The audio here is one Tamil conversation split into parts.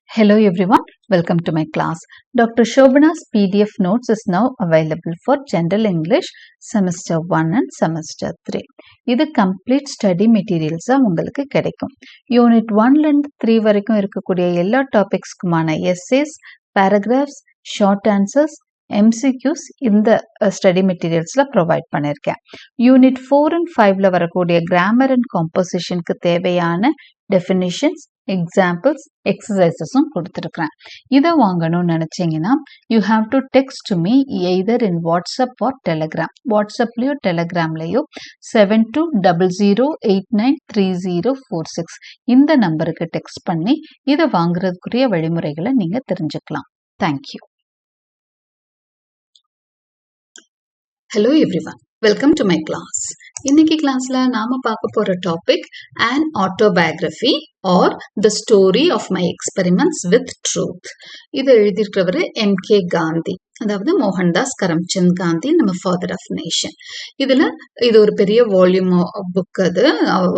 Hello everyone, welcome to my class. Dr. Shobana's PDF notes is now available for General English Semester 1 and Semester 3. இது complete study materials உங்களுக்கு கிடைக்கும். Unit 1 and 3 வரைக்கும் இருக்கக்கூடிய எல்லா டாபிக்ஸ்க்குமான essays, paragraphs, short answers, MCQs இந்த study materialsல provide பண்ணிருக்கேன். Unit 4 and 5ல வரக்கூடிய grammar and compositionக்கு தேவையான definitions, examples, exercisesம் கொடுத்திருக்கிறேன். இதை வாங்கணும்னு நினைச்சீங்கன்னா you have to text me either in WhatsApp or Telegram. WhatsAppலயோ Telegramலயோ 7200893046 இந்த நம்பருக்கு டெக்ஸ்ட் பண்ணி இதை வாங்குறதுக்குரிய வழிமுறைகளை நீங்க தெரிஞ்சுக்கலாம். Thank you. Hello everyone. Welcome to my class. இன்னைக்கு கிளாஸ்ல நாம பார்க்க போற topic an autobiography or the story of my experiments with truth. இது எழுதியிருக்கிறவர் MK காந்தி, அதாவது மோகன்தாஸ் கரம்சந்த் காந்தி, நம்ம ஃபாதர் ஆஃப் நேஷன். இது ஒரு பெரிய வால்யூம் புக். அது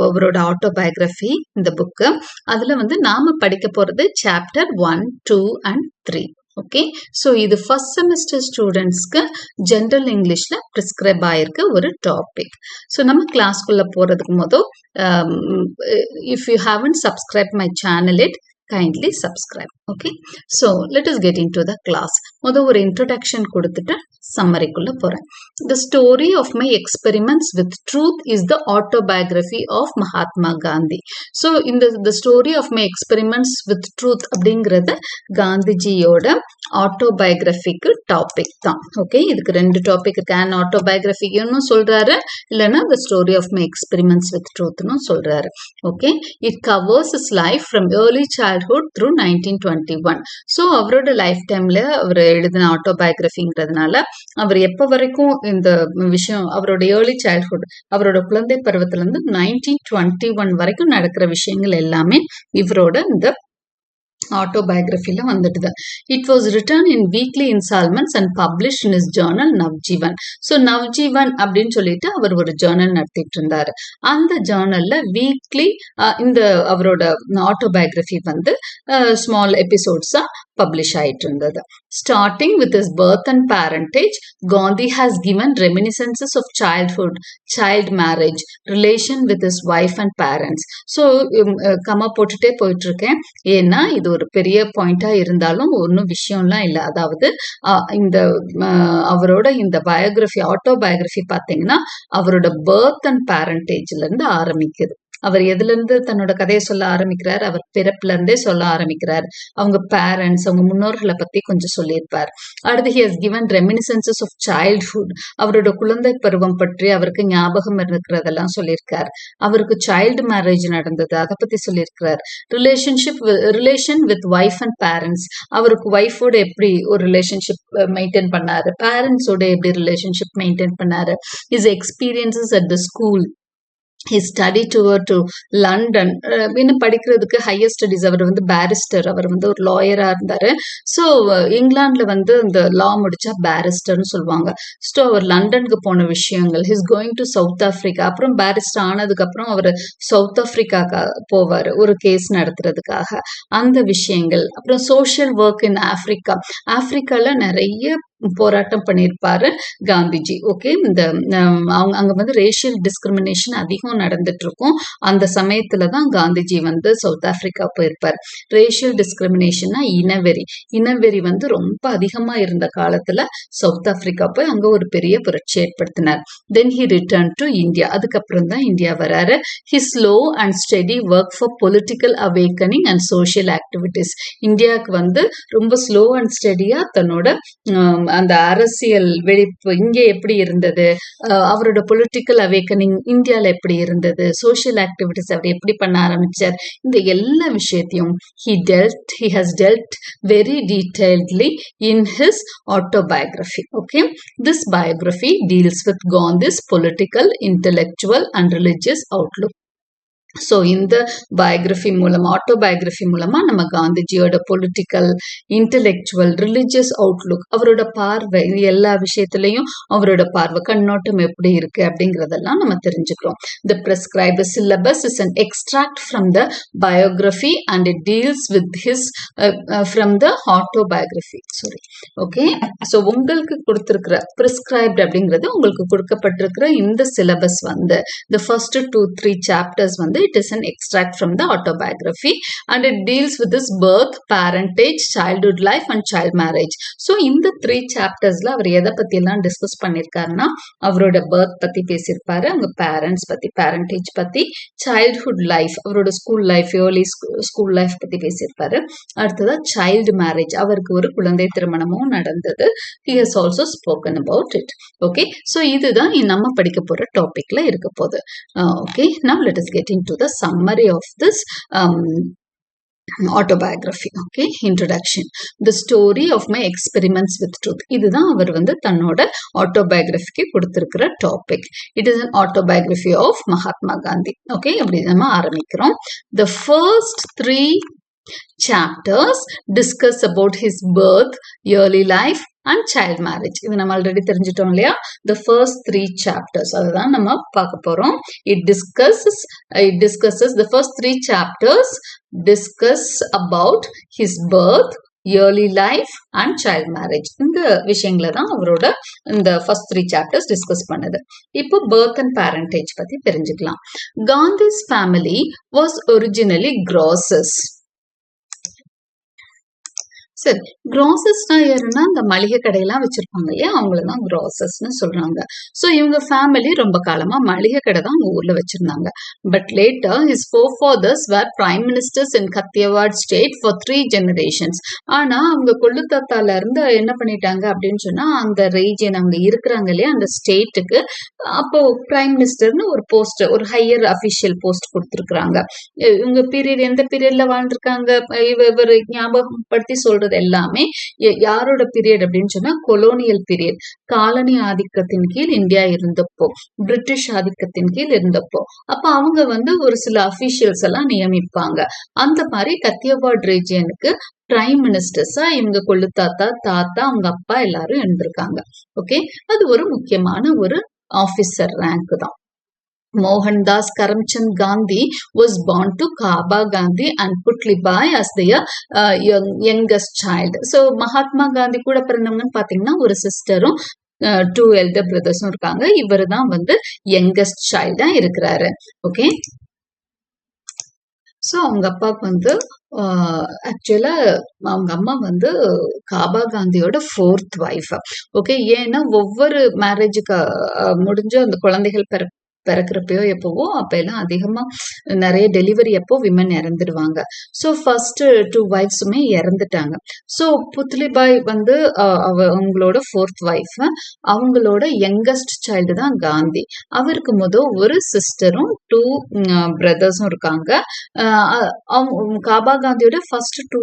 அவரோட ஆட்டோபயோகிராஃபி இந்த புக்கு. அதுல நாம படிக்க போறது சாப்டர் 1, 2 and 3. ஓகே, ஸோ இது ஃபர்ஸ்ட் செமஸ்டர் ஸ்டூடெண்ட்ஸ்க்கு ஜென்ரல் இங்கிலீஷ்ல ப்ரிஸ்கிரைப் ஆயிருக்க ஒரு டாபிக். ஸோ நம்ம கிளாஸ்க்குள்ள போறதுக்கு முதல் if you haven't subscribe my channel it kindly subscribe. Okay, so let us get into the class. முதல் ஒரு introduction கொடுத்துட்டு சம்மரிக்குள்ள போறேன். The story of my experiments with truth is the autobiography of Mahatma Gandhi. So the story of my experiments with truth அப்படிங்கிறது காந்திஜியோட ஆட்டோபயோகிராஃபிக்கு டாபிக் தான். ஓகே, இதுக்கு ரெண்டு டாபிக் இருக்கு. an autobiography சொல்றாரு, இல்லைன்னா the story of my experiments with truth சொல்றாரு. Okay, it covers his life from early childhood through 1921. So அவரோட லைஃப் டைம்ல அவர் எழுதின ஆட்டோபயோகிராஃபிங்கிறதுனால அவர் எப்ப வரைக்கும் இந்த விஷயம், அவரோட ஏர்லி சைல்ட்ஹுட், அவரோட குழந்தை பருவத்துல இருந்து 1921 வரைக்கும் நடக்கிற விஷயங்கள் எல்லாமே இவரோட இந்த ஆட்டோபயோகிராஃபில வந்துடுது. It was written in weekly instalments and published in is Journal Navjeevan. So Navjeevan அப்படின்னு சொல்லிட்டு அவர் ஒரு ஜேர்னல் நடத்திட்டு இருந்தாரு. அந்த ஜேர்னல்ல வீக்லி இந்த அவரோட ஆட்டோபயோகிராஃபி ஸ்மால் எபிசோட்ஸா பப்ளிஷ் ஆயிட்டு இருந்தது. Starting with his birth and parentage, Gandhi has given reminiscences of childhood, child marriage, relation with his wife and parents. So comma போட்டுட்டே போயிட்டு இருக்கேன், ஏன்னா இது ஒரு பெரிய பாயிண்டா இருந்தாலும் ஒன்றும் விஷயம்லாம் இல்லை. அதாவது இந்த அவரோட இந்த பயோகிராஃபி, ஆட்டோபயோகிராஃபி பார்த்தீங்கன்னா அவரோட பர்த் அண்ட் பேரண்டேஜ்ல இருந்து ஆரம்பிக்குது. அவர் எதுல இருந்து தன்னோட கதையை சொல்ல ஆரம்பிக்கிறார்? அவர் பிறப்புல இருந்தே சொல்ல ஆரம்பிக்கிறார். அவங்க பேரண்ட்ஸ், அவங்க முன்னோர்களை பத்தி கொஞ்சம் சொல்லியிருப்பார். அடுத்து he has given reminiscences of childhood. அவரோட குழந்தை பருவம் பற்றி அவருக்கு ஞாபகம் இருக்கிறதெல்லாம் சொல்லியிருக்கார். அவருக்கு சைல்டு மேரேஜ் நடந்தது, அதை பத்தி சொல்லியிருக்கிறார். Relation with wife and parents. அவருக்கு ஒய்ஃபோட எப்படி ஒரு ரிலேஷன்ஷிப் மெயின்டைன் பண்ணாரு, பேரண்ட்ஸோட எப்படி ரிலேஷன்ஷிப் மெயின்டைன் பண்ணாரு. his experiences at the school, he studied tour to London. இன்னும் படிக்கிறதுக்கு ஹையர் ஸ்டடிஸ். அவர் பேரிஸ்டர், அவர் ஒரு லாயரா இருந்தாரு. ஸோ இங்கிலாந்துல இந்த லா முடிச்சா பேரிஸ்டர்னு சொல்லுவாங்க. ஸோ அவர் லண்டனுக்கு போன விஷயங்கள், his going to south Africa. அப்புறம் பேரிஸ்டர் ஆனதுக்கு அப்புறம் அவர் சவுத் ஆப்பிரிக்கா போவார் ஒரு கேஸ் நடத்துறதுக்காக, அந்த விஷயங்கள். அப்புறம் சோஷியல் ஒர்க் இன் ஆப்பிரிக்கா. ஆப்பிரிக்கால நிறைய போராட்டம் பண்ணியிருப்பாரு காந்திஜி. ஓகே, இந்த அங்க ரேஷியல் டிஸ்கிரிமினேஷன் அதிகம் நடந்துட்டு இருக்கும். அந்த சமயத்துலதான் காந்திஜி சவுத் ஆப்பிரிக்கா போயிருப்பார். ரேஷியல் டிஸ்கிரிமினேஷன்னா இனவெறி ரொம்ப அதிகமா இருந்த காலத்துல சவுத் ஆப்பிரிக்கா போய் அங்க ஒரு பெரிய புரட்சி ஏற்படுத்தினார். Then he return to India. அதுக்கப்புறம் தான் இந்தியா வராரு. He slow and steady work for political awakening and social activities. இந்தியாவுக்கு ரொம்ப ஸ்லோ அண்ட் ஸ்டெடியா தன்னோட அந்த அரசியல் வெளிப்பு இங்கே எப்படி இருந்தது, அவரோட பொலிட்டிக்கல் அவேக்கனிங் இந்தியால எப்படி இருந்தது, சோஷியல் ஆக்டிவிட்டிஸ் அவர் எப்படி பண்ண ஆரம்பிச்சார், இந்த எல்லா விஷயத்தையும் he has dealt very detailedly in his autobiography. Okay, this biography deals with Gandhi's political, intellectual and religious outlook. So இந்த பயோகிராஃபி மூலமாக ஆட்டோபயோகிராஃபி மூலமாக நம்ம காந்திஜியோட பொலிட்டிக்கல், இன்டலெக்சுவல், ரிலிஜியஸ் அவுட்லுக், அவரோட பார்வை, எல்லா விஷயத்துலையும் அவரோட பார்வை கண்ணோட்டம் எப்படி இருக்கு அப்படிங்கிறதெல்லாம் நம்ம தெரிஞ்சுக்கிறோம். The prescribed syllabus is an extract from the biography and it deals with his from the autobiography. Sorry, okay. So உங்களுக்கு கொடுத்துருக்கிற பிரெஸ்கிரைப்டு அப்படிங்கிறது உங்களுக்கு கொடுக்கப்பட்டிருக்கிற இந்த சிலபஸ் வந்து the first 2-3 chapters வந்து it is an extract from the autobiography and it deals with this birth, parentage, childhood life and child marriage. So இந்த 3 chaptersல அவர் எதை பத்தி எல்லாம் டிஸ்கஸ் பண்ணிருக்காருன்னா அவரோட birth பத்தி பேசியிருப்பாரு, அவங்க parents பத்தி, parentage பத்தி, childhood life, அவரோட school life, early school life பத்தி பேசியிருப்பாரு. அடுத்ததா child marriage, அவருக்கு ஒரு குழந்தை திருமணமும் நடந்தது. He has also spoken about it. Okay, so இதுதான் நம்ம படிக்க போற டாபிக்ல இருக்க போகுது. Okay, now let us get into the summary of this autobiography. Okay, introduction. The story of my experiments with truth. இதுதான் அவர் வந்து தன்னோட ஆட்டோபயோகிராஃபிக்கு கொடுத்திருக்கிற topic. It is an autobiography of Mahatma Gandhi. Okay, அப்படி நம்ம ஆரம்பிக்கிறோம். The first 3 chapters discuss about his birth, early life and child marriage. இது நம்ம ஆல்ரெடி தெரிஞ்சிட்டோம் இல்லையா? The first 3 chapters அதுதான் நம்ம பார்க்க போறோம். It discusses the first 3 chapters discuss about his birth, early life and child marriage. இந்த விஷயங்களை தான் அவரோட இந்த first 3 chapters discuss பண்ணுது. இப்போ birth and parentage பத்தி தெரிஞ்சுக்கலாம். Gandhi's family was originally grocers. சரி, கிராசஸ்னா யாருன்னா அந்த மளிகை கடையெல்லாம் வச்சிருப்பாங்க இல்லையா, அவங்களதான் கிராசஸ்ன்னு சொல்றாங்க. ஸோ இவங்க ஃபேமிலி ரொம்ப காலமா மளிகை கடை தான் அவங்க ஊர்ல வச்சிருந்தாங்க. But later his forefathers were prime ministers in Kathiawad state for 3 generations. ஆனா அவங்க கொள்ளுத்தாத்தால இருந்து என்ன பண்ணிட்டாங்க அப்படின்னு சொன்னா அந்த ரீஜன் அவங்க இருக்கிறாங்க இல்லையா அந்த ஸ்டேட்டுக்கு அப்போ பிரைம் மினிஸ்டர்னு ஒரு போஸ்ட், ஒரு ஹையர் அபிஷியல் போஸ்ட் கொடுத்துருக்காங்க. இவங்க பீரியட் எந்த பீரியட்ல வாழ்ந்திருக்காங்க இவர் ஞாபகப்படுத்தி சொல்றது எல்லாமே யாரோட பீரியட் அப்படின்னு சொன்னா கொலோனியல் பீரியட். காலனி ஆதிக்கத்தின் கீழ் இந்தியா இருந்தப்போ, பிரிட்டிஷ் ஆதிக்கத்தின் கீழ் இருந்தப்போ அப்ப அவங்க வந்து ஒரு சில அபிஷியல்ஸ் எல்லாம் நியமிப்பாங்க. அந்த மாதிரி கத்தியவாட் ரீஜியனுக்கு பிரைம் மினிஸ்டர்ஸா இவங்க கொள்ளுத்தாத்தா, தாத்தா, அவங்க அப்பா எல்லாரும் இருந்திருக்காங்க. ஓகே, அது ஒரு முக்கியமான ஒரு ஆபீசர் ரேங்க் தான். Mohandas Karamchand Gandhi was born to Kaba Gandhi and Putlibai as their youngest child. So Mahatma Gandhi கூட பிறந்தவங்கன்னு பாத்தீங்கன்னா ஒரு சிஸ்டரும் 2 elder brothersம் இருக்காங்க. இவரு தான் வந்து யங்கஸ்ட் சைல்டா இருக்கிறாரு. ஓகே, ஸோ அவங்க அப்பாவுக்கு வந்து ஆக்சுவலா அவங்க அம்மா வந்து காபா காந்தியோட 4th வைஃப். ஓகே, ஏன்னா ஒவ்வொரு மேரேஜுக்கு முடிஞ்ச அந்த குழந்தைகள் பிறக்கிறப்பயோ எப்போவோ அப்ப எல்லாம் அதிகமா நிறைய டெலிவரி அப்போ விமன் இறந்துடுவாங்க. ஸோ ஃபர்ஸ்ட் 2 வைஃப்ஸுமே இறந்துட்டாங்க. ஸோ புத்லிபாய் வந்து அவங்களோட 4th வைஃப், அவங்களோட யங்கஸ்ட் சைல்டு தான் காந்தி. அவருக்கு ஒரு சிஸ்டரும் 2 பிரதர்ஸும் இருக்காங்க. காபா காந்தியோட ஃபர்ஸ்ட் 2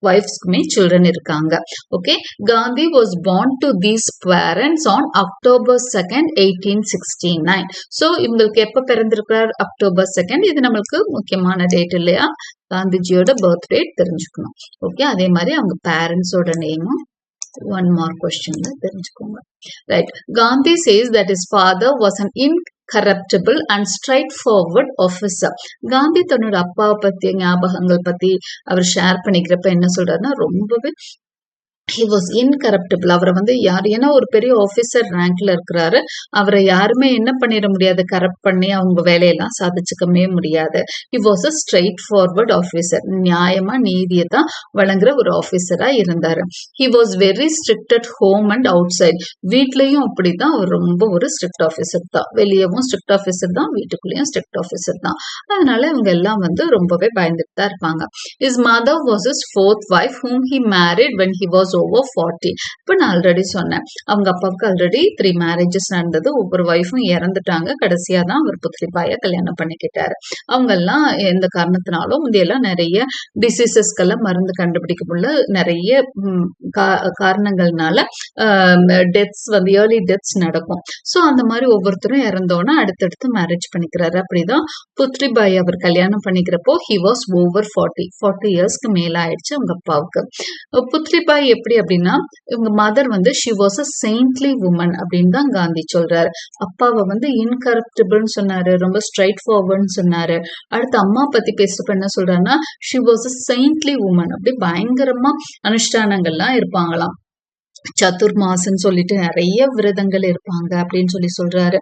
வைஃப்ஸ்க்குமே சில்ட்ரன் இருக்காங்க. Okay, Gandhi was born to these parents on October 2nd, 1869. So இவங்களுக்கு எப்ப பிறந்திருக்கிறார்? October 2nd. இது நம்மளுக்கு முக்கியமான டேட் இல்லையா? காந்திஜியோட பர்த் டேட் தெரிஞ்சுக்கணும். ஓகே, அதே மாதிரி அவங்க பேரண்ட்ஸோட நேமும் 1 more questionல தெரிஞ்சுக்கோங்க. Right, Gandhi says that his father was an incorruptible and straightforward officer. Gandhi தன்னோட அப்பாவை பத்தி ஞாபகங்கள் பத்தி அவர் ஷேர் பண்ணிக்கிறப்ப என்ன சொல்றாருன்னா ரொம்பவே he was incorruptible. அவரை வந்து யார், ஏன்னா ஒரு பெரிய ஆபீசர் ரேங்க்ல இருக்கிறாரு, அவரை யாருமே என்ன பண்ணிட முடியாது, கரப்ட் பண்ணி அவங்க வேலையெல்லாம் சாதிச்சுக்கவே முடியாது. he was a straight forward officer. நியாயமா நீதியை தான் வழங்குற ஒரு ஆபீசரா இருந்தாரு. he was very strict at home and outside. வீட்லயும் அப்படிதான் அவர் ரொம்ப ஒரு ஸ்ட்ரிக்ட் ஆபீசர் தான். வெளியவும் ஸ்ட்ரிக்ட் ஆபீசர் தான், வீட்டுக்குள்ளேயும் ஸ்ட்ரிக்ட் ஆபீசர் தான். அதனால இவங்க எல்லாம் வந்து ரொம்பவே பயந்துட்டு தான் இருப்பாங்க. his mother was his 4th wife whom he married when he was over 40. இப்போ நான் ஆல்ரெடி சொன்னேன், அவங்க அப்பாவுக்கு ஆல்ரெடி 3 மேரேஜஸ் நடந்தது. ஒவ்வொரு ஒய்ஃபும் இறந்துட்டாங்க. கடைசியா தான் அவர் புத்லிபாயை கல்யாணம் பண்ணிக்கிட்டாரு. அவங்க எல்லாம் எந்த காரணத்தினாலும் முந்தையெல்லாம் நிறைய டிசீசஸ்க்கெல்லாம் மருந்து கண்டுபிடிக்க முடியல. நிறைய காரணங்கள்னால டெத்ஸ் வந்து ஏர்லி டெத்ஸ் நடக்கும். ஸோ அந்த மாதிரி ஒவ்வொருத்தரும் இறந்தோன்னா அடுத்தடுத்து மேரேஜ் பண்ணிக்கிறாரு. அப்படிதான் புத்லிபாய் அவர் கல்யாணம் பண்ணிக்கிறப்போ he was over 40 இயர்ஸ்க்கு மேல ஆயிடுச்சு அவங்க அப்பாவுக்கு. புத்லிபாய் எப்படி அப்படின்னா, இவங்க மதர் வந்து she was a saintly woman அப்படின்னு தான் காந்தி சொல்றாரு. அப்பாவை வந்து இன்கரப்டபிள்னு சொன்னாரு, ரொம்ப ஸ்ட்ரைட் ஃபார்வர்ட்னு சொன்னாரு. அடுத்து அம்மா பத்தி பேசுறப்ப என்ன சொல்றாருன்னா she was a saintly woman, அப்படி பயங்கரமா அனுஷ்டானங்கள்லாம் இருப்பாங்களாம். சதுர்மாசன்னு சொல்லிட்டு நிறைய விரதங்கள் இருப்பாங்க அப்படின்னு சொல்லி சொல்றாரு.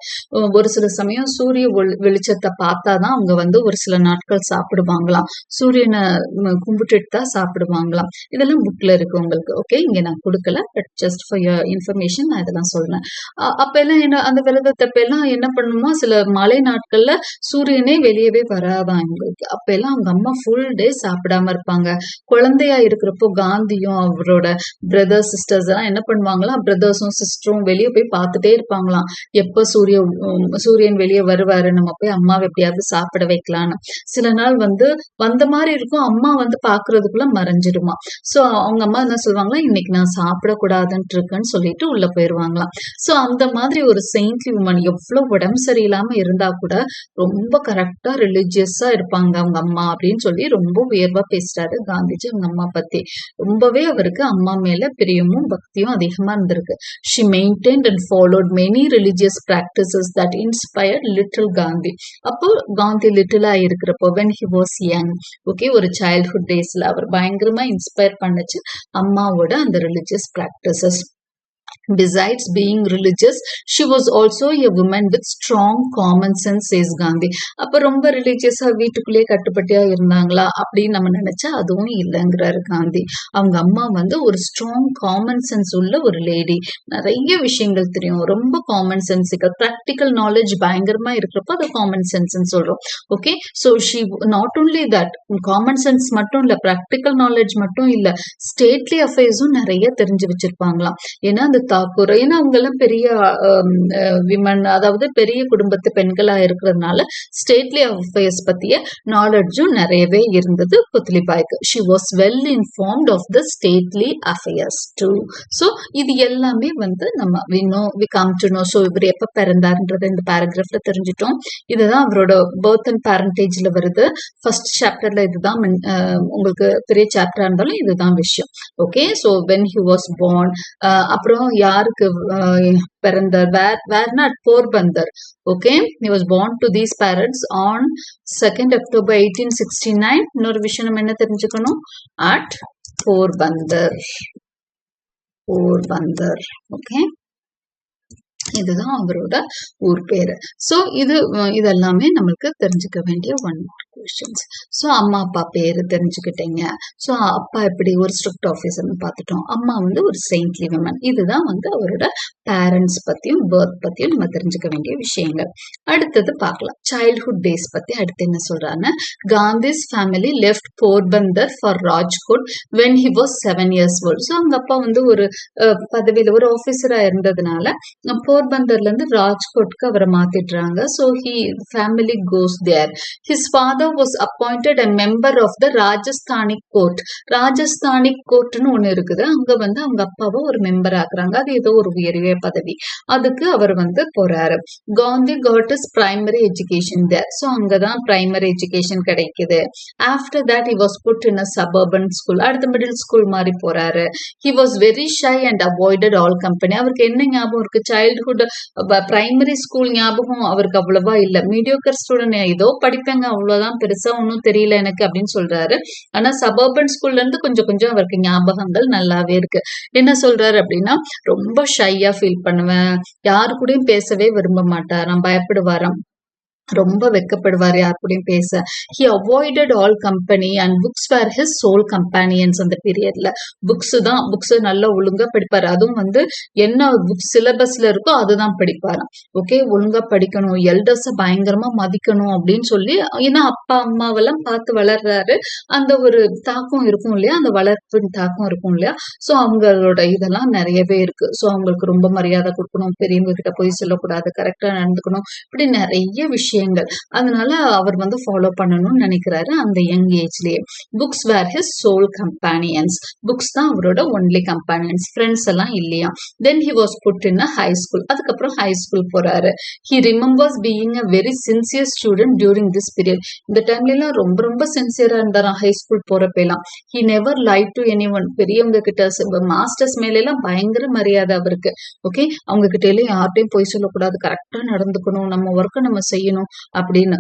ஒரு சில சமயம் சூரிய வெளிச்சத்தை பார்த்தாதான் அவங்க வந்து ஒரு சில நாட்கள் சாப்பிடுவாங்களாம். சூரியனை கும்பிட்டுட்டு தான் சாப்பிடுவாங்களாம். இதெல்லாம் புக்ல இருக்கு உங்களுக்கு. ஓகே, இங்க நான் கொடுக்கல, but just for your information நான் இதெல்லாம் சொல்றேன். அப்ப எல்லாம் என்ன, அந்த விரதத்தப்ப எல்லாம் என்ன பண்ணுமோ, சில மழை நாட்கள்ல சூரியனே வெளியவே வராதான் இவங்களுக்கு. அப்ப எல்லாம் அவங்க அம்மா ஃபுல் டே சாப்பிடாம இருப்பாங்க. குழந்தையா இருக்கிறப்போ காந்தியும் அவரோட பிரதர்ஸ் சிஸ்டர்ஸ் எல்லாம் என்ன பண்ணுவாங்களாம், பிரதர்ஸும் சிஸ்டரும் வெளியே போய் பார்த்துட்டே இருப்பாங்களாம். எப்ப சூரியன் வெளியே வருவாரு, நம்ம போய் அம்மாவை எப்படியாவது சாப்பிட வைக்கலான்னு. சில நாள் வந்து வந்த மாதிரி இருக்கும், அம்மா வந்து பாக்குறதுக்குள்ள மறைஞ்சிடுமா. சோ அவங்க அம்மா என்ன சொல்லுவாங்களா, இன்னைக்கு நான் சாப்பிடக்கூடாதுன்னு இருக்கேன்னு சொல்லிட்டு உள்ள போயிருவாங்களாம். சோ அந்த மாதிரி ஒரு செயின்ட்லி உமன், எவ்வளவு உடம்பு சரியில்லாம இருந்தா கூட ரொம்ப கரெக்டா ரிலிஜியஸா இருப்பாங்க அவங்க அம்மா அப்படின்னு சொல்லி ரொம்ப உயர்வா பேசுறாரு காந்திஜி அவங்க அம்மா பத்தி. ரொம்பவே அவருக்கு அம்மா மேல பிரியமும் பக்தியும் அதிகமா இருந்திருக்கு. She maintained and followed many religious practices that inspired little Gandhi. அப்போ காந்தி லிட்டிலா இருக்கிறப்போ when he was young, okay, ஒரு சைல்ட்ஹுட் டேஸ்ல அவர் பயங்கரமா இன்ஸ்பயர் பண்ணுச்சு அம்மாவோட அந்த religious practices. Besides being religious, she was also a woman with strong common sense, says Gandhi. அப்ப ரொம்ப ரிலீஜியஸா வீட்டுக்குள்ளேயே கட்டுப்பட்டியா இருந்தாங்களா அப்படின்னு நம்ம நினைச்சா அதுவும் இல்லைங்கிறாரு காந்தி. அவங்க அம்மா வந்து ஒரு ஸ்ட்ராங் காமன் சென்ஸ் உள்ள ஒரு லேடி. நிறைய விஷயங்கள் தெரியும், ரொம்ப காமன் சென்ஸிக்கல், ப்ராக்டிக்கல் நாலேஜ் பயங்கரமா இருக்கிறப்ப அது காமன் சென்ஸ்ன்னு சொல்றோம். Okay, so she not only that, common sense மட்டும் இல்ல, ப்ராக்டிக்கல் நாலேஜ் மட்டும் இல்ல, ஸ்டேட்லி அஃபேர்ஸும் நிறைய தெரிஞ்சு வச்சிருப்பாங்களாம். ஏன்னா அந்த தாக்கூர், ஏன்னா அவங்க எல்லாம் பெரிய விமன், அதாவது பெரிய குடும்பத்து பெண்களா இருக்கிறதுனால ஸ்டேட்லி அஃபேர்ஸ் பத்திய நாலேஜும் நிறையவே இருந்தது புத்லிபாய்க்கு. She was well informed of the stately affairs too. So இது எல்லாமே வந்து நம்ம we come to know. So இவர் எப்ப பிறந்தாருன்றத இந்த பேராகிராஃப்ல தெரிஞ்சுட்டோம். இதுதான் அவரோட பர்த் அண்ட் பேரண்டேஜ்ல வருது. ஃபர்ஸ்ட் சாப்டர்ல இதுதான் உங்களுக்கு பெரிய சாப்டரா இருந்தாலும் இதுதான் விஷயம். Okay, so when he was born, அப்புறம் யாருக்கு பிறந்தார், வேர்னா at Porbandar. Okay, he was born to these parents on 2nd October 1869. இன்னொரு விஷயம் நம்ம என்ன தெரிஞ்சுக்கணும், at போர்பந்தர். ஓகே, இதுதான் அவரோட ஊர் பேரு. ஸோ இதெல்லாமே நம்மளுக்கு தெரிஞ்சுக்க வேண்டிய ஒன் கொஸ்டின்ஸ். ஸோ அம்மா அப்பா பேரு தெரிஞ்சுக்கிட்டீங்க. ஸோ அப்பா எப்படி ஒரு ஸ்ட்ரிக்ட் ஆஃபீஸர்னு பார்த்துட்டோம், அம்மா வந்து ஒரு செயின்ட்லி விமன். இதுதான் வந்து அவரோட பேரண்ட்ஸ் பத்தியும் பர்த் பத்தியும் நம்ம தெரிஞ்சுக்க வேண்டிய விஷயங்கள். அடுத்தது பார்க்கலாம், சைல்ட்ஹுட் டேஸ் பத்தி. அடுத்து என்ன சொல்றாங்க, Gandhi's family left Porbandar for Rajkot when he was 7 years old. So அவங்க அப்பா வந்து ஒரு பதவியில ஒரு ஆஃபீஸரா இருந்ததுனால போர்பந்தர்ல இருந்து ராஜ்கோட்க்கு அவரை மாத்திடுறாங்க. So he family goes there. His father was appointed a member of the Rajasthanik court. Rajasthanik கோர்ட்னு ஒண்ணு இருக்குது, அங்க வந்து அவங்க அப்பாவை ஒரு மெம்பர் ஆக்குறாங்க. அது ஏதோ ஒரு உயரிய பதவி, அதுக்கு அவர் வந்து போறாரு. Gandhi got is primary education there. So அங்கதான் பிரைமரி எஜுகேஷன் கிடைக்குது. After that he was put in a suburban school. அடுத்த மிடில் ஸ்கூல் மாதிரி போறாரு. He was very shy and avoided all company. அவருக்கு என்ன ஞாபகம் இருக்கு, சைல்ட்ஹுட் பிரைமரி ஸ்கூல் ஞாபகம் அவருக்கு அவ்வளவா இல்ல. மீடியோக்கர் ஸ்டூடெண்ட், ஏதோ படிப்பேங்க, அவ்வளவுதான், பெருசா ஒன்னும் தெரியல எனக்கு அப்படின்னு சொல்றாரு. ஆனா சபர்பன் ஸ்கூல்ல இருந்து கொஞ்சம் கொஞ்சம் அவருக்கு ஞாபகங்கள் நல்லாவே இருக்கு. என்ன சொல்றாரு அப்படின்னா, ரொம்ப ஷையா ஃபீல் பண்ணுவேன், யாரு கூடயும் பேசவே விரும்ப மாட்டாராம், பயப்படுவாராம். ரொம்ப வெக்கப்படுவார் யார் கூடயும் பேச. He avoided all company and books were his soul companions. அந்த பீரியட்ல புக்ஸ் நல்லா ஒழுங்கா படிப்பாரு. அதுவும் வந்து என்ன புக் சிலபஸ்ல இருக்கோ அதுதான் படிப்பாராம். ஓகே, ஒழுங்கா படிக்கணும், எல்டர்ஸ பயங்கரமா மதிக்கணும் அப்படின்னு சொல்லி, ஏன்னா அப்பா அம்மாவெல்லாம் பார்த்து வளர்றாரு. அந்த ஒரு தாக்கம் இருக்கும் இல்லையா, அந்த வளர்ப்பின் தாக்கம் இருக்கும் இல்லையா. ஸோ அவங்களோட இதெல்லாம் நிறையவே இருக்கு. ஸோ அவங்களுக்கு ரொம்ப மரியாதை கொடுக்கணும், பெரியவங்க கிட்ட போய் சொல்லக்கூடாது, கரெக்டா நடந்துக்கணும், இப்படி நிறைய விஷயங்கள். அதனால அவர் வந்து ஃபாலோ பண்ணணும்னு நினைக்கிறாரு அந்த யங் ஏஜ்லயே. Books were his soul companions. Books தான் அவரோட ஒன்லி கம்பேனியன்ஸ், ஃப்ரெண்ட்ஸ் எல்லாம் இல்லையா. Then he was put in a high school. அதுக்கப்புறம் ஹை ஸ்கூல் போறாரு. He remembers being a very sincere student during this period. இந்த டைம்ல எல்லாம் ரொம்ப ரொம்ப சின்சியரா இருந்தாராம் ஹை ஸ்கூல் போறப்பெல்லாம். He never lied to anyone. பெரியவங்க கிட்ட, மாஸ்டர்ஸ் மேல எல்லாம் பயங்கர மரியாதை அவருக்கு. ஓகே, அவங்க கிட்ட எல்லாம் யார்ட்டையும் போய் சொல்லக்கூடாது, கரெக்டா நடந்துக்கணும், நம்ம ஒர்க்கை நம்ம செய்யணும் அப்படின்னு.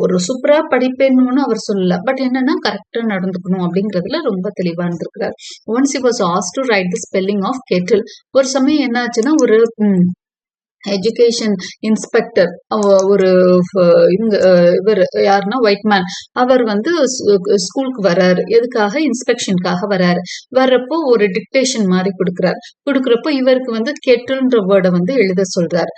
ஒரு சூப்பரா படிப்பேன்னு அவர் சொல்லல, பட் என்னன்னா கரெக்டா நடந்துக்கணும் அப்படிங்கறதுல ரொம்ப தெளிவா இருந்திருக்கிறார். Once he was asked to write the spelling of kettle. ஒரு சமயம் என்ன ஆச்சுன்னா, ஒரு எஜுகேஷன் இன்ஸ்பெக்டர், ஒரு இவர் யாருன்னா ஒயிட் மேன், அவர் வந்து ஸ்கூலுக்கு வர்றாரு. எதுக்காக? இன்ஸ்பெக்ஷனுக்காக வர்றாரு. வர்றப்போ ஒரு டிக்டேஷன் மாதிரி கொடுக்குறப்போ இவருக்கு வந்து கெட்டில்ன்ற வேர்டை வந்து எழுத சொல்றாரு.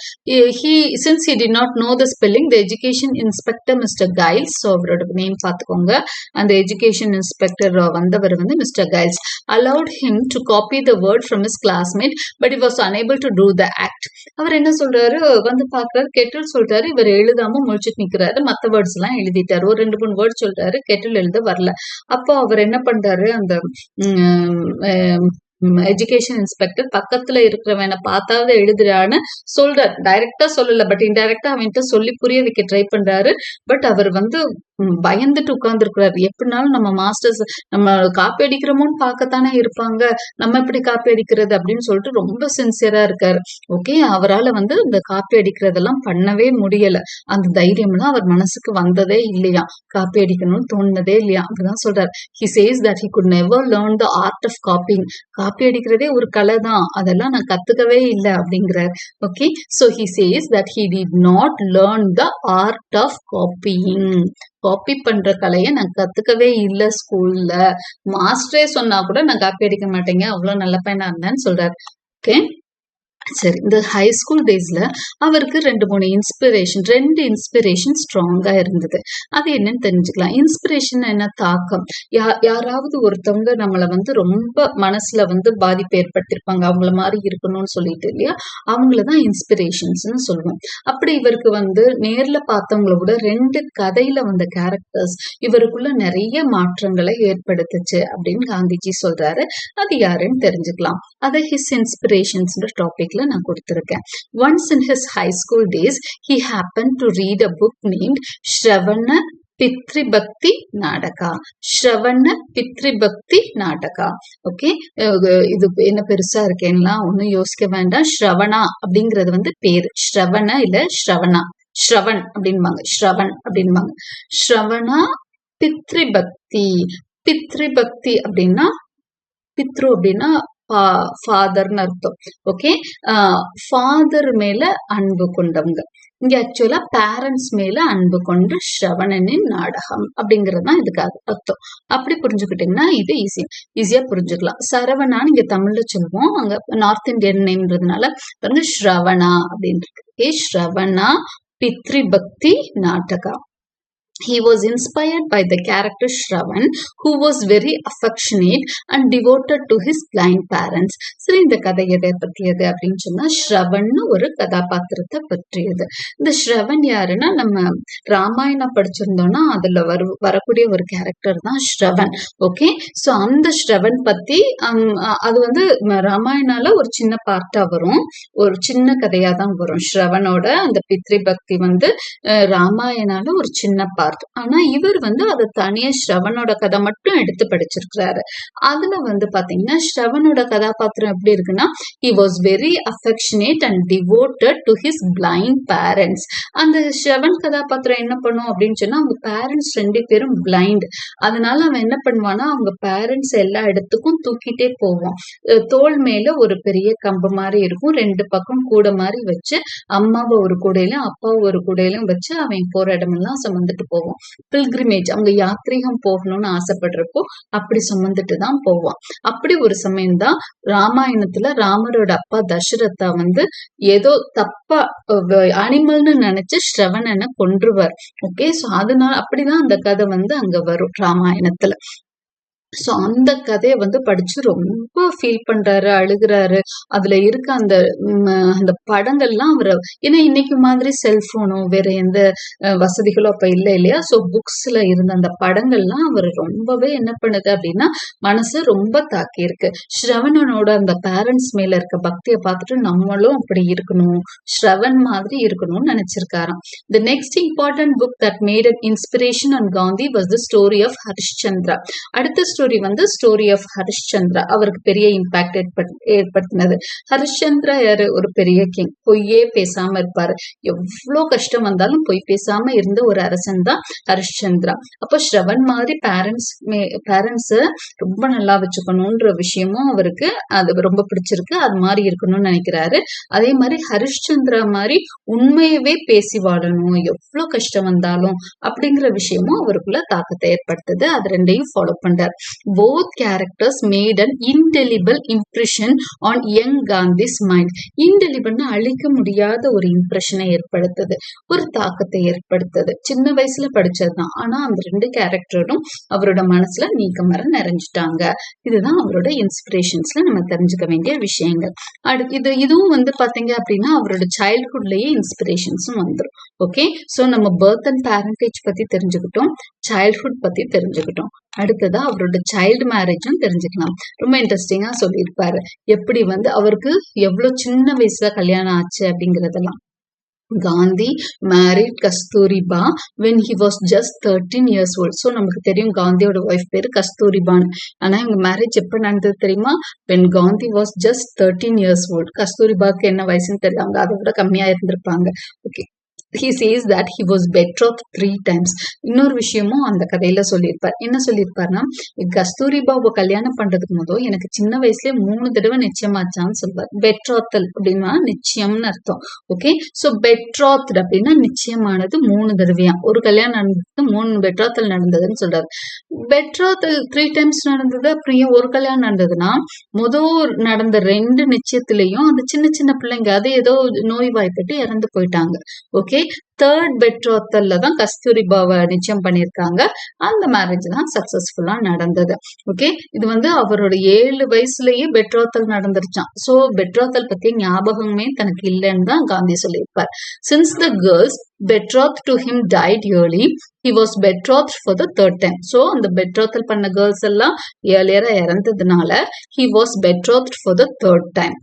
since he did not know the spelling, the education inspector Mr. Giles, so அவரோட நேம் பார்த்துக்கோங்க, அந்த எஜுகேஷன் இன்ஸ்பெக்டர் வந்தவர் வந்து mister Giles, allowed him to copy the word from his classmate, but he was unable to do the act. அவர் என்ன சொல்றாரு, வந்து பாக்குறாரு, கெட்டில் சொல்றாரு, இவர் எழுதாம முழிச்சுட்டு நிக்கிறாரு, மத்த வேர்ட்ஸ் எல்லாம் எழுதிட்டாரு. ஒரு 2-3 வேர்ட் சொல்றாரு, கெட்டில் எழுத வரல. அப்போ அவர் என்ன பண்றாரு, அந்த எஜுகேஷன் இன்ஸ்பெக்டர் பக்கத்துல இருக்கிறவனை பார்த்தாவது எழுதுறான்னு சொல்றாரு. டைரக்டா சொல்லல, பட் இன்டைரக்டா அவன்கிட்ட சொல்லி புரிய வைக்க ட்ரை பண்றாரு. பட் அவர் வந்து பயந்துட்டு உட்கார்ந்து இருக்கிறாரு. எப்படினாலும் நம்ம மாஸ்டர்ஸ் நம்ம காப்பி அடிக்கிறோமோன்னு பார்க்கத்தானே இருப்பாங்க, நம்ம எப்படி காப்பி அடிக்கிறது அப்படின்னு சொல்லிட்டு ரொம்ப சின்சியரா இருக்காரு. ஓகே, அவரால் வந்து இந்த காப்பி அடிக்கிறதெல்லாம் பண்ணவே முடியல. அந்த தைரியம்லாம் அவர் மனசுக்கு வந்ததே இல்லையா, காப்பி அடிக்கணும்னு தோணுனதே இல்லையா. அப்படிதான் சொல்றாரு. He says that he could never learn the art of copying. Copy அடிக்கிறதே ஒரு கலை தான், அதெல்லாம் நான் கத்துக்கவே இல்லை அப்படிங்கிறார். Okay, so he says that he did not learn the art of copying. Copy பண்ற கலையை நான் கத்துக்கவே இல்லை ஸ்கூல்ல. மாஸ்டரே சொன்னா கூட நான் காப்பி அடிக்க மாட்டேங்க, அவ்வளவு நல்ல பையனா இருந்தேன்னு சொல்றாரு. ஓகே, சரி. இந்த ஹை ஸ்கூல் டேஸ்ல அவருக்கு 2 இன்ஸ்பிரேஷன் ஸ்ட்ராங்கா இருந்தது. அது என்னன்னு தெரிஞ்சுக்கலாம். இன்ஸ்பிரேஷன் என்ன, தாக்கம். யாராவது ஒருத்தவங்க நம்மளை வந்து ரொம்ப மனசுல வந்து பாதிப்பு ஏற்படுத்திருப்பாங்க, அவங்கள மாதிரி இருக்கணும்னு சொல்லிட்டு இல்லையா, அவங்களதான் இன்ஸ்பிரேஷன்ஸ்னு சொல்லுவோம். அப்படி இவருக்கு வந்து நேர்ல பார்த்தவங்கள விட 2 கதையில வந்த கேரக்டர்ஸ் இவருக்குள்ள நிறைய மாற்றங்களை ஏற்படுத்துச்சு அப்படின்னு காந்திஜி சொல்றாரு. அது யாருன்னு தெரிஞ்சுக்கலாம். அதை ஹிஸ் இன்ஸ்பிரேஷன்ஸ் டாபிக் நான் கொடுத்திருக்கேன். Once in his high school days, he happened to read a book named Shravana Pitribhakti Nataka. Shravana Pitribhakti Nataka. Okay, இது என்ன பெருசா இருக்கேன்னா ஒன்னும் யோசிக்க வேண்டாம். ஸ்ரவணா அப்படிங்கிறது வந்து பேரு, ஸ்ரவண இல்ல ஸ்ரவணா, ஸ்ரவன் அப்படின்பாங்க, ஸ்ரவன் அப்படின்பாங்க. ஸ்ரவணா பித்ரிபக்தி. பித்ரிபக்தி அப்படின்னா, பித்ரு அப்படின்னா ஃபாதர்னு அர்த்தம். ஓகே, ஃபாதர் மேல அன்பு கொண்டவங்க. இங்க ஆக்சுவலா பேரண்ட்ஸ் மேல அன்பு கொண்ட ஸ்ரவணனின் நாடகம் அப்படிங்கிறது தான் இதுக்கு அர்த்தம். அப்படி புரிஞ்சுக்கிட்டீங்கன்னா இது ஈஸியா புரிஞ்சுக்கலாம். சரவணான்னு இங்க தமிழ்ல சொல்லுவோம், அங்க நார்த் இந்தியன் நேம்ன்றதுனால பாருங்க ஸ்ரவணா அப்படின்றது. Okay, ஸ்ரவணா பித்ரிபக்தி நாடகா. He was inspired by the character Shravan, who was very affectionate and devoted to his blind parents. சரி, இந்த கதை எதை பற்றியது அப்படின்னு சொன்னா, ஸ்ரவன் ஒரு கதாபாத்திரத்தை பற்றியது. இந்த ஸ்ரவன் யாருன்னா, நம்ம ராமாயணம் படிச்சிருந்தோம்னா அதுல வரக்கூடிய ஒரு கேரக்டர் தான் ஸ்ரவன். ஓகே, சோ அந்த ஸ்ரவன் பத்தி அது வந்து ராமாயணால ஒரு சின்ன பார்ட்டா வரும், ஒரு சின்ன கதையா தான் வரும். ஸ்ரவனோட அந்த பித்ரி பக்தி வந்து ராமாயணால ஒரு சின்ன பார்ட். பார்ட். ஆனா இவர் வந்து அதை தனியா ஸ்ரவனோட கதை மட்டும் எடுத்து படிச்சிருக்கிறாரு. அதுல வந்து பாத்தீங்கன்னா ஸ்ரவனோட கதாபாத்திரம் எப்படி இருக்குன்னா, he was very affectionate and devoted to his blind parents. அந்த ஸ்ரவன் கதாபாத்திரம் என்ன பண்ணும் அப்படின்னு சொன்னா, அவங்க பேரண்ட்ஸ் 2 பேரும் பிளைண்ட். அதனால அவன் என்ன பண்ணுவான்னா, அவங்க பேரண்ட்ஸ் எல்லா இடத்துக்கும் தூக்கிட்டே போவான். தோள் மேல ஒரு பெரிய கம்பு மாதிரி இருக்கும், 2 பக்கம் கூட மாதிரி வச்சு அம்மாவை ஒரு கூடையிலும் அப்பாவை ஒரு கூடையிலும் வச்சு அவன் போற இடமெல்லாம் சுமந்துட்டு போவான். பில்கிரிமேஜ், அவங்க யாத்திரிகம் போகணும்னு ஆசைப்படுறப்போ அப்படி சுமந்துட்டு தான் போவான். அப்படி ஒரு சமயம் தான் ராமாயணத்துல ராமரோட அப்பா தசரதா வந்து ஏதோ தப்பா அனிமல்னு நினைச்சு ஸ்ரவணனை கொன்றுவார். ஓகே, சோ அதனால அப்படிதான் அந்த கதை வந்து அங்க வரும் ராமாயணத்துல. சோ அந்த கதையை வந்து படிச்சு ரொம்ப ஃபீல் பண்றாரு, அழுகுறாரு. அதுல இருக்க அந்த படங்கள்லாம் அவரு, ஏன்னா இன்னைக்கு மாதிரி செல்போனோ வேற எந்த வசதிகளோ அப்ப இல்லை இல்லையா. சோ புக்ஸ்ல இருந்த அந்த படங்கள்லாம் அவர் ரொம்பவே என்ன பண்ணுது அப்படின்னா மனசு ரொம்ப தாக்கி இருக்கு. ஸ்ரவணனோட அந்த பேரண்ட்ஸ் மேல இருக்க பக்தியை பார்த்துட்டு நம்மளும் அப்படி இருக்கணும், ஸ்ரவன் மாதிரி இருக்கணும்னு நினைச்சிருக்காராம். The next important book that made an inspiration on Gandhi was the story of Harishchandra. அடுத்த ஸ்டோரி வந்து ஸ்டோரி ஆஃப் ஹரிஷ்சந்திரா. அவருக்கு பெரிய இம்பாக்ட் ஏற்படுத்தினது. ஹரிஷ்சந்திரா யாரு? ஒரு பெரிய கிங். பொய்யே பேசாம இருப்பாரு. எவ்வளவு கஷ்டம் வந்தாலும் பொய் பேசாம இருந்த ஒரு அரசன் தான் ஹரிஷ்சந்திரா. அப்போ ஸ்ரவன் மாதிரி பேரண்ட்ஸ் ரொம்ப நல்லா வச்சுக்கணும்ன்ற விஷயமும் அவருக்கு அது ரொம்ப பிடிச்சிருக்கு. அது மாதிரி இருக்கணும்னு நினைக்கிறாரு. அதே மாதிரி ஹரிஷ்சந்திரா மாதிரி உண்மையவே பேசி வாழணும், எவ்வளவு கஷ்டம் வந்தாலும் அப்படிங்கிற விஷயமும் அவருக்குள்ள தாக்கத்தை ஏற்படுத்துது. அது ரெண்டையும் ஃபாலோ பண்றாரு. Both characters made an indelible impression on young Gandhi's mind. Indelible அழிக்க முடியாத ஒரு இம்ப்ரெஷனை ஏற்படுத்துது, ஒரு தாக்கத்தை ஏற்படுத்துது. சின்ன வயசுல படிச்சதுதான், ஆனா அந்த 2 கேரக்டரும் அவரோட மனசுல நீக்கமர நிறைஞ்சிட்டாங்க. இதுதான் அவரோட இன்ஸ்பிரேஷன்ஸ்ல நம்ம தெரிஞ்சுக்க வேண்டிய விஷயங்கள். இதுவும் வந்து பாத்தீங்க அப்படின்னா அவரோட சைல்ட்ஹுட்லயே இன்ஸ்பிரேஷன்ஸும் வந்துடும். ஓகே, சோ நம்ம பர்த் அண்ட் பேரண்டேஜ் பத்தி தெரிஞ்சுக்கிட்டோம், சைல்ட்ஹுட் பத்தி தெரிஞ்சுக்கிட்டோம். அடுத்ததா அவரோட சைல்டு மேரேஜும் தெரிஞ்சுக்கலாம். ரொம்ப இன்ட்ரெஸ்டிங்கா சொல்லியிருப்பாரு, எப்படி வந்து அவருக்கு எவ்வளவு சின்ன வயசுல கல்யாணம் ஆச்சு அப்படிங்கறதெல்லாம். Gandhi married Kasturiba when he was just 13 years old. So நமக்கு தெரியும் காந்தியோட ஒய்ஃப் பேரு கஸ்தூரிபான். ஆனா இவங்க மேரேஜ் எப்ப நடந்தது தெரியுமா? when Gandhi was just 13 years old. கஸ்தூரிபாக்கு என்ன வயசுன்னு தெரியல, அவங்க அதை விட கம்மியா இருந்திருப்பாங்க. Okay, he says that he was betrothed 3 times. இன்னொரு விஷயமும் அந்த கதையில சொல்லியிருப்பார். என்ன சொல்லியிருப்பாருன்னா, கஸ்தூரிபாவை கல்யாணம் பண்றதுக்கு முதல் எனக்கு சின்ன வயசுல 3 தடவை நிச்சயமாச்சான்னு சொல்வார். பெட்ராத்தல் அப்படின்னா நிச்சயம்னு அர்த்தம். ஓகே, சோ பெட்ராத் அப்படின்னா நிச்சயமானது 3 தடவையா. ஒரு கல்யாணம் நடந்ததுக்கு 3 பெட்ராத்தல் நடந்ததுன்னு சொல்றாரு. பெட்ராத்தல் 3 டைம்ஸ் நடந்தது, அப்புறம் ஒரு கல்யாணம் நடந்ததுன்னா முதல் நடந்த 2 நிச்சயத்திலையும் அந்த சின்ன சின்ன பிள்ளைங்க அது ஏதோ நோய் வாய்ப்பட்டு இறந்து போயிட்டாங்க. ஓகே, தேர்ட் பெட்ரோத்தல்ல தான் கஸ்தூரிபாவை நிச்சயம் பண்ணியிருக்காங்க. அந்த மேரேஜ் தான் சக்சஸ்ஃபுல்லா நடந்தது. ஓகே, இது வந்து அவரோட 7 வயசுலயே பெட்ரோத்தல் நடந்துருச்சான். சோ பெட்ரோத்தல் பத்தி ஞாபகமே தனக்கு இல்லைன்னு தான் காந்தி சொல்லியிருப்பார். Since the girls betrothed to him died early, he was betrothed for the 3rd time. So அந்த பெட்ரோத்தல் பண்ண கேர்ள்ஸ் எல்லாம் ஏர்லியரா இறந்ததுனால he was betrothed for the 3rd time.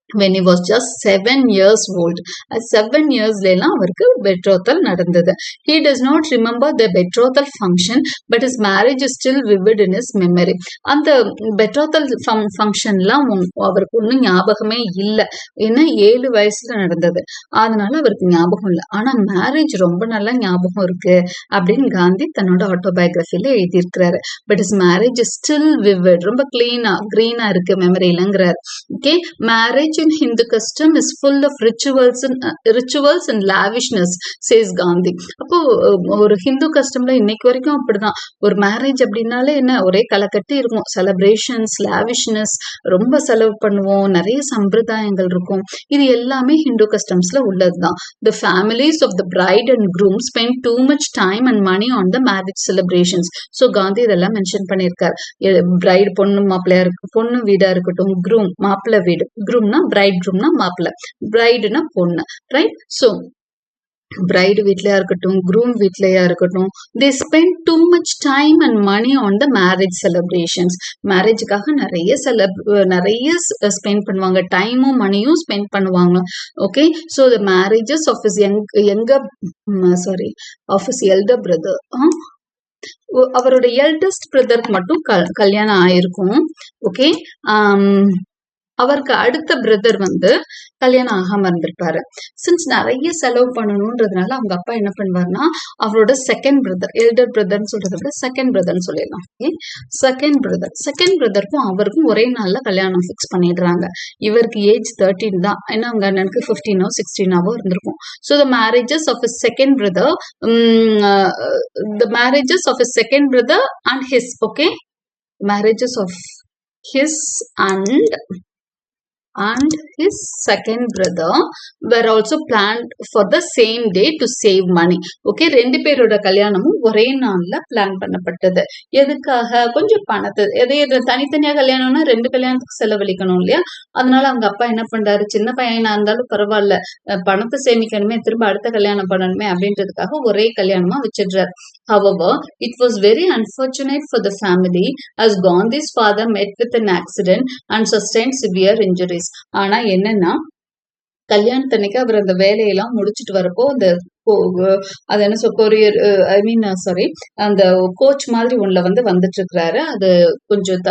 when he was just 7 years old. 7 yearsல எல்லாம் அவருக்கு betrothal நடந்தது. He does not remember the betrothal function, but his marriage is still vivid in his memory. அந்த betrothal functionலாம் அவருக்கு ஒன்றும் ஞாபகமே இல்லை. ஏன்னா 7 வயசுல நடந்தது, அதனால அவருக்கு ஞாபகம் இல்லை. ஆனா மேரேஜ் ரொம்ப நல்லா ஞாபகம் இருக்கு அப்படின்னு காந்தி தன்னோட ஆட்டோபயோகிராஃபில எழுதியிருக்கிறாரு. But his marriage is still vivid, ரொம்ப கிரீனா இருக்கு மெமரியிலங்கிறாரு. Okay, marriage in Hindu custom is full of rituals and lavishness, says Gandhi. அப்போ ஒரு ஹிந்து கஸ்டம்ல இன்னைக்கு வரைக்கும் அப்படிதான். ஒரு மேரேஜ் அப்படின்னாலே என்ன, ஒரே கலக்கட்டி இருக்கும். செலிப்ரேஷன்ஸ், லாவிஷ்னஸ், ரொம்ப செலவு பண்ணுவோம், நிறைய சம்பிரதாயங்கள் இருக்கும். இது எல்லாமே ஹிந்து கஸ்டம்ஸ்ல உள்ளதுதான். The families of the bride and groom spend too much time and money on the marriage celebrations. So Gandhi இதெல்லாம் மென்ஷன் பண்ணியிருக்காரு. பிரைட் பொண்ணு மாப்பிள்ளையா இருக்கு, பொண்ணு வீடா இருக்கட்டும், க்ரூம் மாப்பிள்ளை வீடு, க்ரூம்னா பிரைட், க்ரூம்னா மாப்பிள்ளை, பிரைடுனா பொண்ணு, ரைட்? ஸோ பிரைடு வீட்லயா இருக்கட்டும், க்ரூம் வீட்லயா இருக்கட்டும், they spend too much time and money on the marriage celebrations. மேரேஜுக்காக நிறைய ஸ்பெண்ட் பண்ணுவாங்க, டைமும் மணியும் ஸ்பெண்ட் பண்ணுவாங்க. Okay, so the marriages of is of is elder brother, அவரோட எல்டஸ்ட் பிரதருக்கு மட்டும் கல்யாணம் ஆயிருக்கும். ஓகே, அவருக்கு அடுத்த பிரதர் வந்து கல்யாணம் ஆகாம இருந்திருப்பாரு. சின்ஸ் நிறைய செலவு பண்ணணும்ன்றதுனால அவங்க அப்பா என்ன பண்ணுவாருன்னா, அவரோட செகண்ட் பிரதர், எல்டர் பிரதர்ன்னு சொல்றதை விட செகண்ட் பிரதர்ன்னு சொல்லிடலாம். ஓகே, செகண்ட் பிரதருக்கும் அவருக்கும் ஒரே நாள்ல கல்யாணம் ஃபிக்ஸ் பண்ணிடுறாங்க. இவருக்கு ஏஜ் 13 தான், ஏன்னா அவங்க அண்ணனுக்கு 15ஓ 16ஓ இருந்திருக்கும். So the marriages of his second brother and his, okay, marriages of his and his second brother were also planned for the same day to save money. Okay, ரெண்டு பேரோட கல்யாணமும் ஒரே நாள்ல பிளான் பண்ணப்பட்டது. எதுக்காக? கொஞ்சம் பணத்தை, எது தனித்தனியா கல்யாணம்னா ரெண்டு கல்யாணத்துக்கு செலவழிக்கணும் இல்லையா? அதனால அவங்க அப்பா என்ன பண்றாரு, சின்ன பையனா இருந்தாலும் பரவாயில்ல, பணத்தை சேமிக்கணுமே, திரும்ப அடுத்த கல்யாணம் பண்ணணுமே அப்படின்றதுக்காக ஒரே கல்யாணமா வச்சிடுறாரு. However, it was very unfortunate for the family as Gandhi's father met with an accident and sustained severe injuries. ஆனா என்னன்னா, கல்யாணத்தன்னைக்கு அவர் அந்த வேலையெல்லாம் முடிச்சுட்டு வரப்போ அந்த அது என்ன கொரியர் அந்த கோச் மாதிரி ஒண்ணுல வந்துட்டு இருக்கிறாரு. அது கொஞ்சம்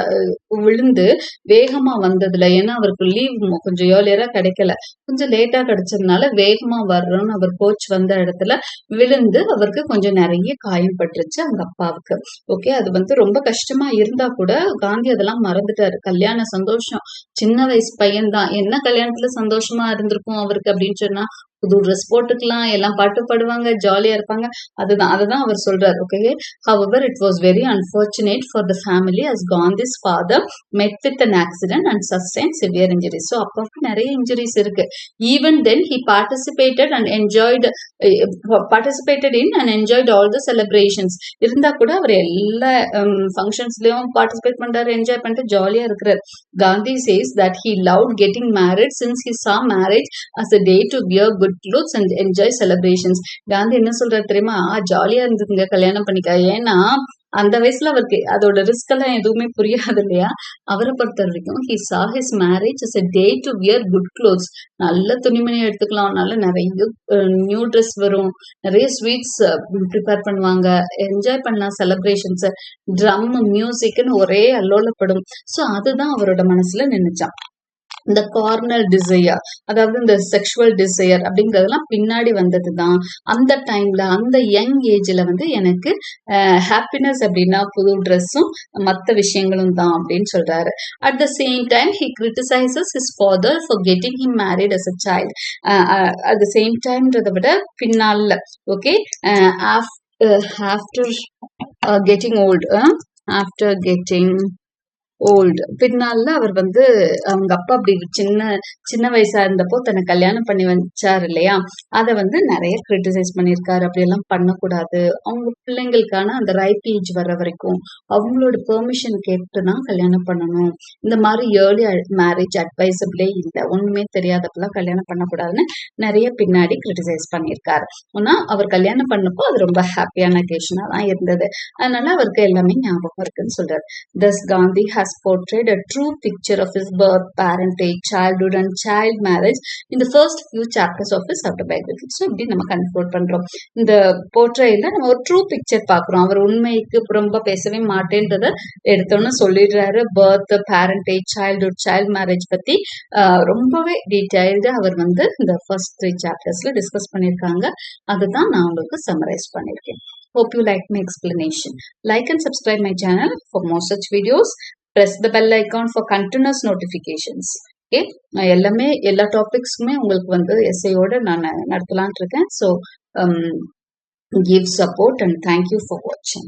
விழுந்து வேகமா வந்ததுல, ஏன்னா அவருக்கு லீவ் கொஞ்சம் ஏர்லியரா கிடைக்கல, கொஞ்சம் லேட்டா கிடைச்சதுனால வேகமா வர்றோம்னு அவர் கோச் வந்த இடத்துல விழுந்து அவருக்கு கொஞ்சம் நிறைய காயம் பட்டுருச்சு அவங்க அப்பாவுக்கு. ஓகே, அது ரொம்ப கஷ்டமா இருந்தா கூட காந்தி அதெல்லாம் மறந்துட்டாரு. கல்யாண சந்தோஷம், சின்ன வயசு பையன்தான், என்ன கல்யாணத்துல சந்தோஷமா இருந்திருக்கும் அவருக்கு அப்படின்னு சொன்னா, புது ட்ரெஸ் போட்டுக்கலாம், எல்லாம் பாட்டு பாடுவாங்க, ஜாலியா இருப்பாங்க. அதுதான் அவர் சொல்றாரு. Okay, however it was very unfortunate for the family as Gandhi's father met with an accident and sustained severe injuries. So அப்பாவுக்கு நிறைய இன்ஜுரிஸ் இருக்கு. Even then he participated in and enjoyed all the celebrations. இருந்தா கூட அவர் எல்லா ஃபங்க்ஷன்ஸ்லயும் பார்ட்டிசிபேட் பண்றாரு, என்ஜாய் பண்ணிட்டு ஜாலியா இருக்கிறார். Gandhi says that he loved getting married since he saw marriage as a day to wear good clothes and enjoy celebrations. Gandhi என்ன சொல்றாரு தெரியுமா, ஜாலியா இருந்துங்க கல்யாணம் பண்ணிக்க. ஏன்னா அந்த வயசுல அவருக்கு அதோட ரிஸ்க் எல்லாம் எதுவுமே புரியாது இல்லையா? அவரை பொறுத்த வரைக்கும் he saw his marriage as a day to wear good clothes. நல்ல துணிமணி எடுத்துக்கலாம், நல்ல நிறைய நியூ ட்ரெஸ் வரும், நிறைய ஸ்வீட்ஸ் ப்ரிப்பேர் பண்ணுவாங்க, என்ஜாய் பண்ணலாம் செலிப்ரேஷன்ஸ், ட்ரம் மியூசிக்னு ஒரே அல்லோலப்படும். ஸோ அதுதான் அவரோட மனசுல நினைச்சான். இந்த கார்னல் டிசையர், அதாவது இந்த செக்ஷுவல் டிசையர் அப்படிங்கறதெல்லாம் பின்னாடி வந்ததுதான். அந்த டைம்ல, அந்த யங் ஏஜ்ல எனக்கு ஹாப்பினஸ் அப்படின்னா புது ட்ரெஸ்ஸும் மற்ற விஷயங்களும் தான் அப்படின்னு சொல்றாரு. At the same time he criticizes his father for getting him married as a child. at the same timeன்றதை விட பின்னால, ஓகே, after getting old, பின்னால அவர் அவங்க அப்பா அப்படி சின்ன வயசா இருந்தப்போ தன்னை கல்யாணம் பண்ணி வச்சாரு இல்லையா, அதை நிறைய கிரிட்டிசைஸ் பண்ணியிருக்காரு. அப்படியெல்லாம் பண்ணக்கூடாது, அவங்க பிள்ளைங்களுக்கான அந்த ரைட் ஏஜ் வர்ற வரைக்கும் அவங்களோட பெர்மிஷன் கேட்டுதான் கல்யாணம் பண்ணணும், இந்த மாதிரி ஏர்லி மேரேஜ் அட்வைசபிளே இல்லை, ஒண்ணுமே தெரியாதப்பெல்லாம் கல்யாணம் பண்ணக்கூடாதுன்னு நிறைய பின்னாடி கிரிட்டிசைஸ் பண்ணியிருக்காரு. ஆனா அவர் கல்யாணம் பண்ணப்போ அது ரொம்ப ஹாப்பியான அக்கேஷனா தான் இருந்தது. அதனால அவருக்கு எல்லாமே ஞாபகம் இருக்குன்னு சொல்றாரு. Thus Gandhi has portrayed a true picture of his birth, parentage, childhood and child marriage in the first few chapters of his autobiography. So இப்படி நம்ம கன்க்ளூட் பண்றோம். இந்த போர்ட்ரேல நம்ம ஒரு ட்ரூ பிக்சர் பாக்குறோம். அவர் உண்மைக்கு ரொம்ப பேசவே மாட்டேன்றத எடுத்தோன்னு சொல்லிடுறாரு. Birth, parentage, childhood, child marriage பத்தி ரொம்பவே டீடைல்டா அவர் இந்த ஃபர்ஸ்ட் 3 சாப்டர்ஸ்ல டிஸ்கஸ் பண்ணியிருக்காங்க. அதுதான் நான் உங்களுக்கு சம்மரைஸ் பண்ணியிருக்கேன். Hope you like my explanation. Like and subscribe my channel for more such videos. Press the bell icon for continuous notifications. Okay, நான் எல்லா டாபிக்ஸ்க்குமே உங்களுக்கு எஸ்ஐயோட நான் நடத்தலான் இருக்கேன். So give support and thank you for watching.